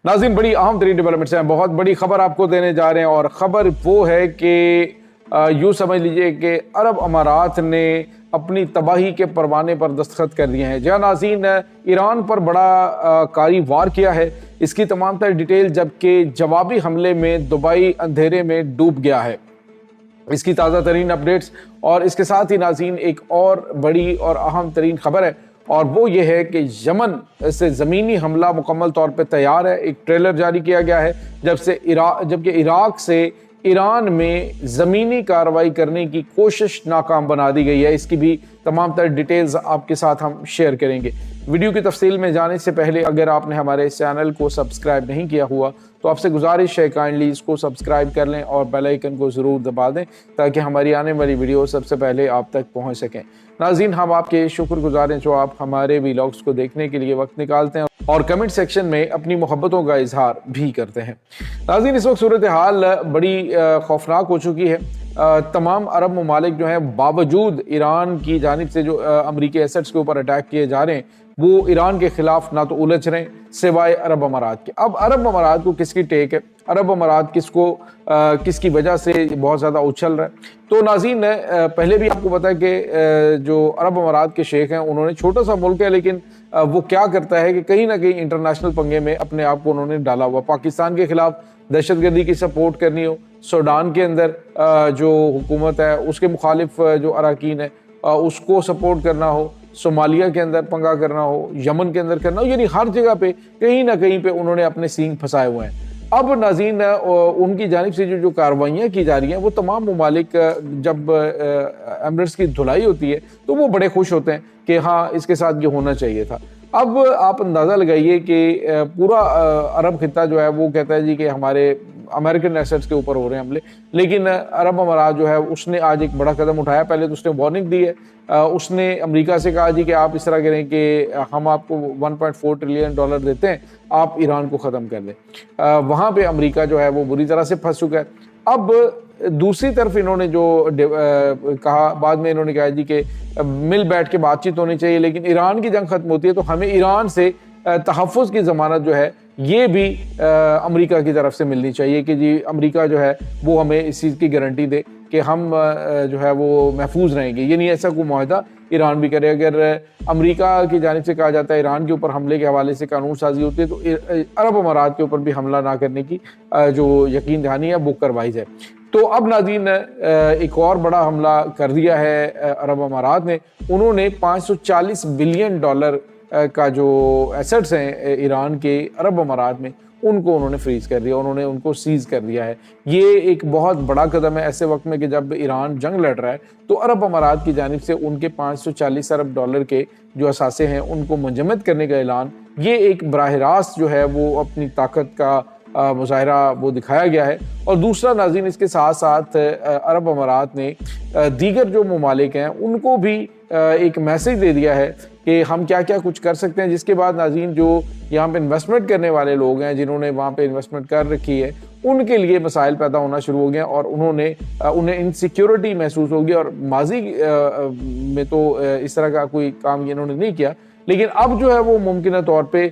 नाज़रीन, बड़ी अहम तरीन डेवलपमेंट्स हैं, बहुत बड़ी खबर आपको देने जा रहे हैं और ख़बर वो है कि यूँ समझ लीजिए कि अरब अमारात ने अपनी तबाही के परवाने पर दस्तखत कर दिए हैं। जहाँ नाज़रीन ईरान पर बड़ा कारी वार किया है, इसकी तमाम तर डिटेल, जबकि जवाबी हमले में दुबई अंधेरे में डूब गया है। इसकी ताज़ा तरीन अपडेट्स और इसके साथ ही नाज़रीन एक और बड़ी और अहम तरीन खबर है और वो ये है कि यमन से ज़मीनी हमला मुकम्मल तौर पे तैयार है। एक ट्रेलर जारी किया गया है जबकि इराक से ईरान में ज़मीनी कार्रवाई करने की कोशिश नाकाम बना दी गई है। इसकी भी तमाम तर डिटेल्स आपके साथ हम शेयर करेंगे। वीडियो की तफसील में जाने से पहले अगर आपने हमारे इस चैनल को सब्सक्राइब नहीं किया हुआ तो आपसे गुजारिश है काइंडली इसको सब्सक्राइब कर लें और बेल आइकन को ज़रूर दबा दें ताकि हमारी आने वाली वीडियो सबसे पहले आप तक पहुंच सकें। नाज़रीन, हम आपके शुक्रगुजार हैं जो आप हमारे वीलॉग्स को देखने के लिए वक्त निकालते हैं और कमेंट सेक्शन में अपनी मोहब्बतों का इजहार भी करते हैं। नाज़रीन, इस वक्त सूरत हाल बड़ी खौफनाक हो चुकी है। तमाम अरब ममालिक जो हैं बावजूद ईरान की जानिब से जो अमरीकी एसेट्स के ऊपर अटैक किए जा रहे हैं वो ईरान के खिलाफ ना तो उलझ रहे हैं सिवाय अरब अमारात के। अब अरब अमारात को किसकी टेक है, अरब अमारात किसकी वजह से बहुत ज़्यादा उछल रहा है। तो नाज़रीन, पहले भी आपको पता है कि जो अरब अमारात के शेख हैं उन्होंने, छोटा सा मुल्क है लेकिन वो क्या करता है कि कहीं ना कहीं इंटरनेशनल पंगे में अपने आप को उन्होंने डाला हुआ। पाकिस्तान के खिलाफ दहशतगर्दी की सपोर्ट करनी हो, सूडान के अंदर जो हुकूमत है उसके मुखालिफ जो अरकान है उसको सपोर्ट करना हो, सोमालिया के अंदर पंगा करना हो, यमन के अंदर करना हो, यानी हर जगह पे कहीं ना कहीं पे उन्होंने अपने सींग फंसाए हुए हैं। अब नाज़रीन, उनकी जानिब से जो कार्रवाइयाँ की जा रही हैं वो तमाम ममालिक, जब एमिरेट्स की धुलाई होती है तो वो बड़े खुश होते हैं कि हाँ इसके साथ ये होना चाहिए था। अब आप अंदाज़ा लगाइए कि पूरा अरब खित्ता जो है वो कहता है जी कि हमारे अमेरिकन एसेट्स के ऊपर हो रहे हैं हमले, लेकिन अरब अमारात जो है उसने आज एक बड़ा कदम उठाया। पहले तो उसने वार्निंग दी है, उसने अमेरिका से कहा जी कि आप इस तरह करें कि हम आपको 1.4 ट्रिलियन डॉलर देते हैं, आप ईरान को ख़त्म कर दें। वहाँ पे अमेरिका जो है वो बुरी तरह से फंस चुका है। अब दूसरी तरफ इन्होंने जो कहा, बाद में इन्होंने कहा जी कि मिल बैठ के बातचीत होनी चाहिए, लेकिन ईरान की जंग खत्म होती है तो हमें ईरान से तहफ़्फ़ुज़ की ज़मानत जो है ये भी अमेरिका की तरफ से मिलनी चाहिए कि जी अमेरिका जो है वो हमें इस चीज़ की गारंटी दे कि हम जो है वो महफूज रहेंगे। ये नहीं ऐसा कोई मुआहदा ईरान भी करे। अगर अमेरिका की जानिब से कहा जाता है ईरान के ऊपर हमले के हवाले से कानून साजी होती है तो अरब अमारात के ऊपर भी हमला ना करने की जो यकीन दहानी है वो करवाई जाए। तो अब नाज़रीन, एक और बड़ा हमला कर दिया है अरब अमारात ने। उन्होंने 540 बिलियन डॉलर का जो एसेट्स हैं ईरान के अरब अमारात में उनको उन्होंने फ्रीज कर दिया, उन्होंने उनको सीज कर दिया है। ये एक बहुत बड़ा कदम है ऐसे वक्त में कि जब ईरान जंग लड़ रहा है तो अरब अमारात की जानिब से उनके 540 अरब डॉलर के जो असासे हैं उनको मुंजमद करने का ऐलान, ये एक बराह रास्त जो है वो अपनी ताकत का मुजाहरा वो दिखाया गया है। और दूसरा नाज़रीन, इसके साथ साथ अरब अमारात ने दीगर जो ममालिक हैं उनको भी एक मैसेज दे दिया है कि हम क्या क्या कुछ कर सकते हैं, जिसके बाद नाज़रीन जो यहाँ पे इन्वेस्टमेंट करने वाले लोग हैं जिन्होंने वहाँ पे इन्वेस्टमेंट कर रखी है उनके लिए मसाइल पैदा होना शुरू हो गए और उन्हें इनसिक्योरिटी महसूस होगी। और माजी में तो इस तरह का कोई काम इन्होंने नहीं किया, लेकिन अब जो है वो मुमकिन तौर पे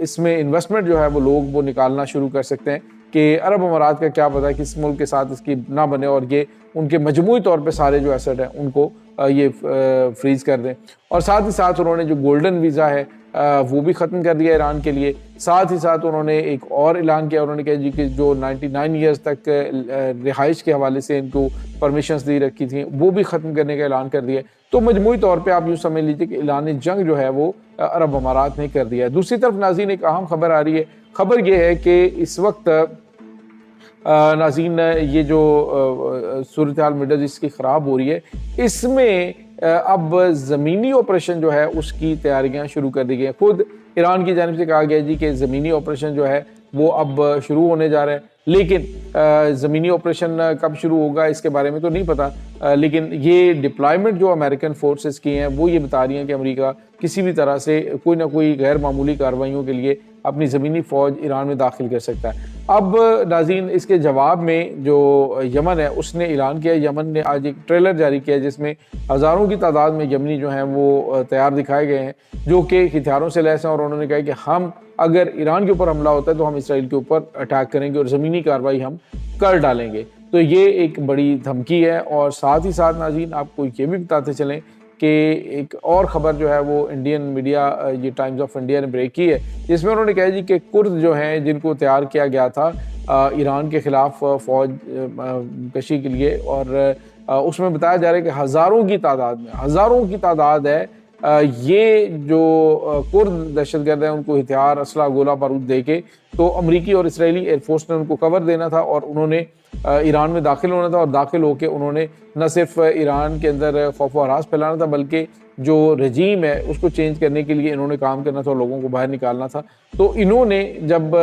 इसमें इन्वेस्टमेंट जो है वो लोग वो निकालना शुरू कर सकते हैं कि अरब अमारात का क्या पता किस मुल्क के साथ इसकी ना बने और ये उनके मजमूई तौर पे सारे जो एसेट हैं उनको ये फ्रीज कर दें। और साथ ही साथ उन्होंने जो गोल्डन वीज़ा है वो भी ख़त्म कर दिया ईरान के लिए। साथ ही साथ उन्होंने एक और ऐलान किया, उन्होंने कहा जी कि जो 99 ईयर्स तक रिहाइश के हवाले से इनको परमिशंस दी रखी थी वो भी ख़त्म करने का ऐलान कर दिया। तो मजमूई तौर पे आप यूँ समझ लीजिए कि ऐलान जंग जो है वो अरब अमारात ने कर दिया है। दूसरी तरफ नाज़रीन, एक अहम खबर आ रही है। खबर ये है कि इस वक्त नाज़रीन ये जो सूरत हाल मिडल ईस्ट की ख़राब हो रही है, इसमें अब ज़मीनी ऑपरेशन जो है उसकी तैयारियां शुरू कर दी गई हैं। खुद ईरान की जानिब से कहा गया जी कि ज़मीनी ऑपरेशन जो है वो अब शुरू होने जा रहा है, लेकिन ज़मीनी ऑपरेशन कब शुरू होगा इसके बारे में तो नहीं पता। लेकिन ये डिप्लॉयमेंट जो अमेरिकन फोर्सेस की हैं वो ये बता रही हैं कि अमेरिका किसी भी तरह से कोई ना कोई गैर मामूली कार्रवाइयों के लिए अपनी ज़मीनी फ़ौज ईरान में दाखिल कर सकता है। अब नाज़रीन, इसके जवाब में जो यमन है उसने ऐलान किया, यमन ने आज एक ट्रेलर जारी किया जिसमें हज़ारों की तादाद में यमनी जो हैं वो तैयार दिखाए गए हैं जो कि हथियारों से लैस हैं, और उन्होंने कहा कि हम अगर ईरान के ऊपर हमला होता है तो हम इसराइल के ऊपर अटैक करेंगे और ज़मीनी कार्रवाई हम कर डालेंगे। तो ये एक बड़ी धमकी है। और साथ ही साथ नाज़रीन आपको ये भी बताते चलें कि एक और ख़बर जो है वो इंडियन मीडिया, ये टाइम्स ऑफ इंडिया ने ब्रेक की है, जिसमें उन्होंने कहा जी कि कुर्द जो हैं जिनको तैयार किया गया था ईरान के ख़िलाफ़ फ़ौज कशी के लिए, और उसमें बताया जा रहा है कि हज़ारों की तादाद है ये जो कुर्द दहशतगर्द हैं उनको हथियार, असला, गोला बारूद दे के तो अमरीकी और इसराइली एयरफोर्स ने उनको कवर देना था और उन्होंने ईरान में दाखिल होना था, और दाखिल होकर उन्होंने न सिर्फ ईरान के अंदर खौफ व हरास फैलाना था बल्कि जो रजीम है उसको चेंज करने के लिए इन्होंने काम करना था और लोगों को बाहर निकालना था। तो इन्होंने जब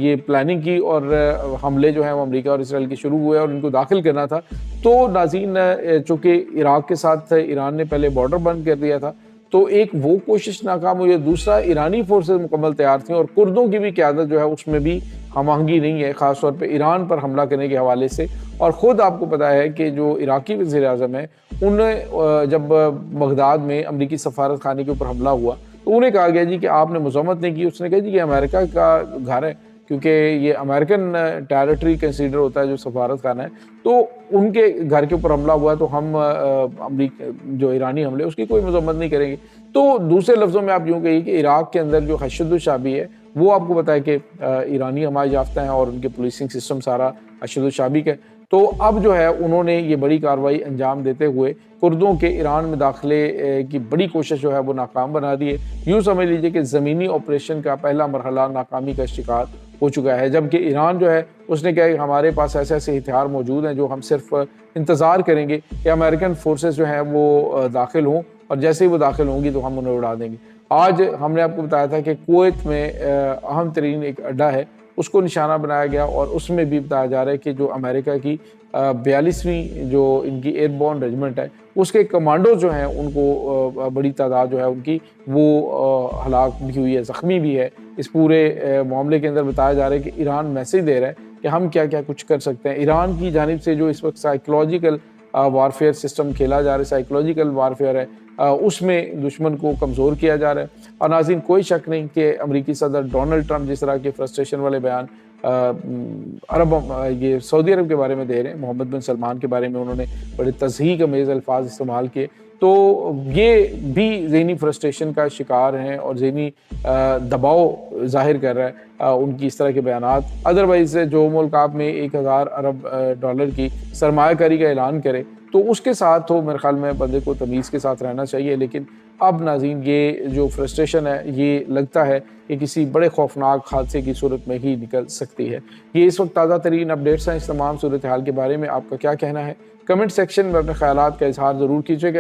ये प्लानिंग की और हमले जो हैं वो अमेरिका और इसराइल के शुरू हुए और इनको दाखिल करना था, तो नाज़रीन चूँकि इराक़ के साथ ईरान ने पहले बॉर्डर बंद कर दिया था, तो एक वो कोशिश नाकाम हुई, दूसरा ईरानी फोर्सेस मुकम्मल तैयार थी और कुर्दों की भी क़यादत जो है उसमें भी हम-आहंगी नहीं है, ख़ास तौर पे ईरान पर हमला करने के हवाले से। और ख़ुद आपको पता है कि जो इराक़ी वज़ीर-ए-आज़म है उन्हें जब बगदाद में अमरीकी सफारत खाने के ऊपर हमला हुआ तो उन्हें कहा गया जी कि आपने मज़म्मत नहीं की। उसने कहा जी कि अमेरिका का घर है, क्योंकि ये अमेरिकन टेरिटरी कंसीडर होता है जो सफारत खाना है, तो उनके घर के ऊपर हमला हुआ तो हम अमरीका जो ईरानी हमले उसकी कोई मज़म्मत नहीं करेंगे। तो दूसरे लफ्ज़ों में आप यूँ कहिए कि इराक़ के अंदर जो हशद शाबी है वो आपको पता है कि ईरानी हमारे याफ्ता हैं और उनके पुलिसिंग सिस्टम सारा हशद शाबी का है। तो अब जो है उन्होंने ये बड़ी कार्रवाई अंजाम देते हुए कुर्दों के ईरान में दाखिले की बड़ी कोशिश जो है वो नाकाम बना दी है। यूँ समझ लीजिए कि ज़मीनी ऑपरेशन का पहला मरहला नाकामी का शिकार हो चुका है, जबकि ईरान जो है उसने कहा कि हमारे पास ऐसे ऐसे हथियार मौजूद हैं जो हम सिर्फ इंतज़ार करेंगे कि अमेरिकन फोर्सेस जो हैं वो दाखिल हों, और जैसे ही वो दाखिल होंगी तो हम उन्हें उड़ा देंगे। आज हमने आपको बताया था कि कुवैत में अहम तरीन एक अड्डा है उसको निशाना बनाया गया, और उसमें भी बताया जा रहा है कि जो अमेरिका की 42वीं जो इनकी एयरबोर्न रेजिमेंट है उसके कमांडो जो हैं उनको बड़ी तादाद जो है उनकी वो हलाक भी हुई है, ज़ख्मी भी है। इस पूरे मामले के अंदर बताया जा रहा है कि ईरान मैसेज दे रहा है कि हम क्या क्या कुछ कर सकते हैं। ईरान की जानिब से जो इस वक्त साइकोलॉजिकल वारफेयर सिस्टम खेला जा रहा है, साइकोलॉजिकल वारफेयर है, उसमें दुश्मन को कमज़ोर किया जा रहा है। और नाज़रीन कोई शक नहीं कि अमरीकी सदर डोनाल्ड ट्रंप जिस तरह के फ्रस्ट्रेशन वाले बयान ये सऊदी अरब के बारे में दे रहे हैं, मोहम्मद बिन सलमान के बारे में उन्होंने बड़े तज़हीक अमेज़ अल्फाज इस्तेमाल किए, तो ये भी ज़हनी फ्रस्ट्रेशन का शिकार हैं और ज़हनी दबाव ज़ाहिर कर रहा है उनकी इस तरह के बयानात। अदरवाइज़ जो मुल्क आप में 1000 अरब डॉलर की सरमायाकारी का ऐलान करे तो उसके साथ तो मेरे ख़्याल में बंदे को तमीज़ के साथ रहना चाहिए। लेकिन अब नाज़रीन ये जो फ्रस्ट्रेशन है ये लगता है कि किसी बड़े खौफनाक हादसे की सूरत में ही निकल सकती है। ये इस वक्त ताज़ा तरीन अपडेट्स हैं। इस तमाम सूरत हाल के बारे में आपका क्या कहना है? कमेंट सेक्शन में अपने ख़यालात का इज़हार ज़रूर कीजिएगा।